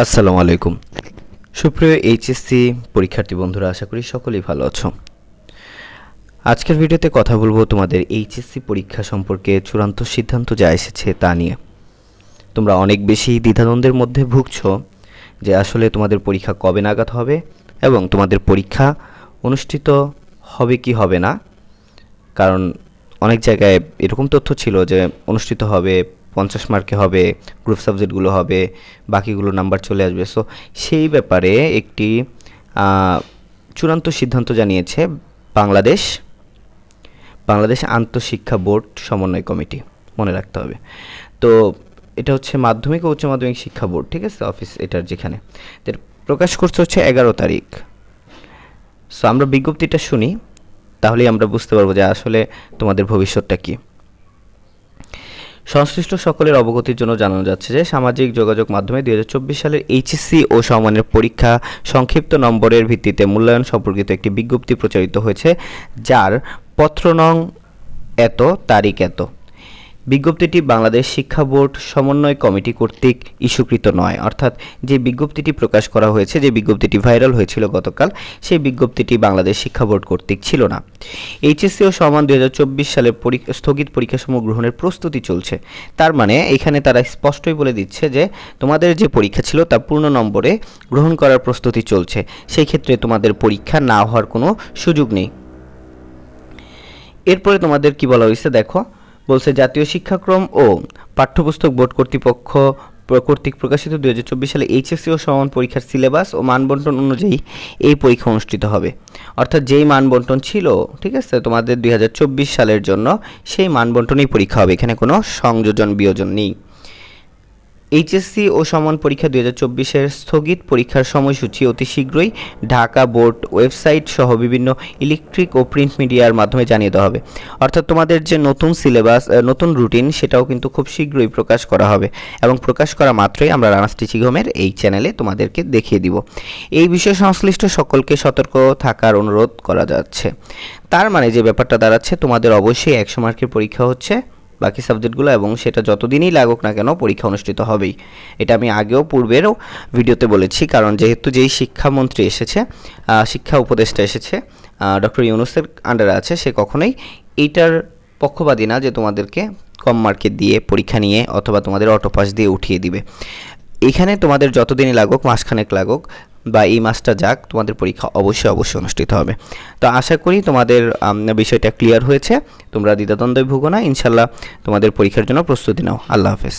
আসসালামু আলাইকুম। সুপ্রিয় এইচএসসি পরীক্ষার্থী বন্ধুরা, আশা করি সকলেই ভালো আছো। আজকের ভিডিওতে কথা বলবো তোমাদের এইচএসসি পরীক্ষা সম্পর্কে চূড়ান্ত সিদ্ধান্ত যা এসেছে তা নিয়ে। তোমরা অনেক বেশি দ্বিধাদ্বন্দ্বের মধ্যে ভুগছো যে আসলে তোমাদের পরীক্ষা কবে নাগাদ হবে এবং তোমাদের পরীক্ষা অনুষ্ঠিত হবে কি হবে না। কারণ অনেক জায়গায় এরকম তথ্য ছিল যে অনুষ্ঠিত হবে, 50 মার্কে হবে, গ্রুপ সাবজেক্টগুলো হবে, বাকিগুলো নাম্বার চলে আসবে। সো সেই ব্যাপারে একটি চূড়ান্ত সিদ্ধান্ত জানিয়েছে বাংলাদেশ আন্তঃশিক্ষা বোর্ড সমন্বয় কমিটি। মনে রাখতে হবে। তো এটা হচ্ছে মাধ্যমিক ও উচ্চ মাধ্যমিক শিক্ষা বোর্ড, ঠিক আছে, অফিস এটার যেখানে প্রকাশ করছে হচ্ছে 11 তারিখ। সো আমরা বিজ্ঞপ্তিটা শুনি, তাহলেই আমরা বুঝতে পারবো যে আসলে তোমাদের ভবিষ্যৎটা কী। সংশ্লিষ্ট সকলের অবগতির জন্য জানানো যাচ্ছে যে সামাজিক যোগাযোগ মাধ্যমে 2024 সালের এইচএসসি ও সমমানের পরীক্ষা সংক্ষিপ্ত নম্বরের ভিত্তিতে মূল্যায়ন সম্পর্কিত একটি বিজ্ঞপ্তি প্রচারিত হয়েছে, যার পত্র নং এত, তারিখ এত। বিজ্ঞপ্তিটি বাংলাদেশ শিক্ষা বোর্ড সমন্বয় কমিটি কর্তৃক ইস্যুকৃত নয়। অর্থাৎ যে বিজ্ঞপ্তিটি প্রকাশ করা হয়েছে, যে বিজ্ঞপ্তিটি ভাইরাল হয়েছিল গতকাল, সেই বিজ্ঞপ্তিটি বাংলাদেশ শিক্ষা বোর্ড কর্তৃক ছিল না। এইচএসসি ও সমান 2024 সালের স্থগিত পরীক্ষাসমূহ গ্রহণের প্রস্তুতি চলছে। তার মানে এখানে তারা স্পষ্টই বলে দিচ্ছে যে তোমাদের যে পরীক্ষা ছিল তা পূর্ণ নম্বরে গ্রহণ করার প্রস্তুতি চলছে। সেই ক্ষেত্রে তোমাদের পরীক্ষা না হওয়ার কোনো সুযোগ নেই। এরপরে তোমাদের কি বলা হয়েছে দেখো, বলছে জাতীয় শিক্ষাক্রম ও পাঠ্যপুস্তক বোর্ড কর্তৃক প্রকাশিত 2024 সালে এইচএসসি ও সমান পরীক্ষার সিলেবাস ও মানবন্টন অনুযায়ী এই পরীক্ষা অনুষ্ঠিত হবে। অর্থাৎ যেই মানবন্টন ছিল, ঠিক আছে, তোমাদের 2024 সালের জন্য সেই মানবন্টনেই পরীক্ষা হবে, এখানে কোনো সংযোজন বিয়োজন নেই। এইচএসসি ও সমান পরীক্ষা 2024-এর স্থগিত পরীক্ষার সময়সূচি অতি শীঘ্রই ঢাকা বোর্ড ওয়েবসাইট সহ বিভিন্ন ইলেকট্রিক ও প্রিন্ট মিডিয়ার মাধ্যমে জানিয়ে দেওয়া হবে। অর্থাৎ তোমাদের যে নতুন সিলেবাস, নতুন রুটিন, সেটাও কিন্তু খুব শীঘ্রই প্রকাশ করা হবে এবং প্রকাশ করা মাত্রই আমরা রানাস টিচিং হোমের এই চ্যানেলে তোমাদেরকে দেখিয়ে দিব। এই বিষয়ে সংশ্লিষ্ট সকলকে সতর্ক থাকার অনুরোধ করা যাচ্ছে। তার মানে যে ব্যাপারটা দাঁড়াচ্ছে, তোমাদের অবশ্যই 100 মার্কের পরীক্ষা হচ্ছে, বাকি সাবজেক্টগুলো, এবং সেটা যতদিনই লাগুক না কেন পরীক্ষা অনুষ্ঠিত হবেই। এটা আমি আগেও পূর্বেরও ভিডিওতে বলেছি। কারণ যেহেতু যেই শিক্ষামন্ত্রী এসেছে, শিক্ষা উপদেষ্টা এসেছে, ডক্টর ইউনূসের আন্ডারে আছে, সে কখনোই এইটার পক্ষপাতী না যে তোমাদেরকে কম মার্কে দিয়ে পরীক্ষা নিয়ে অথবা তোমাদের অটোপাস দিয়ে উঠিয়ে দিবে। এখানে তোমাদের যতদিনই লাগুক, মাসখানেক লাগুক বা এই মাসটা যাক, তোমাদের পরীক্ষা অবশ্যই অনুষ্ঠিত হবে। তো আশা করি তোমাদের বিষয়টা ক্লিয়ার হয়েছে। তোমরা দ্বিধাদ্বন্দ্বে ভুগো না, ইনশাল্লাহ তোমাদের পরীক্ষার জন্য প্রস্তুতি নাও। আল্লাহ হাফেজ।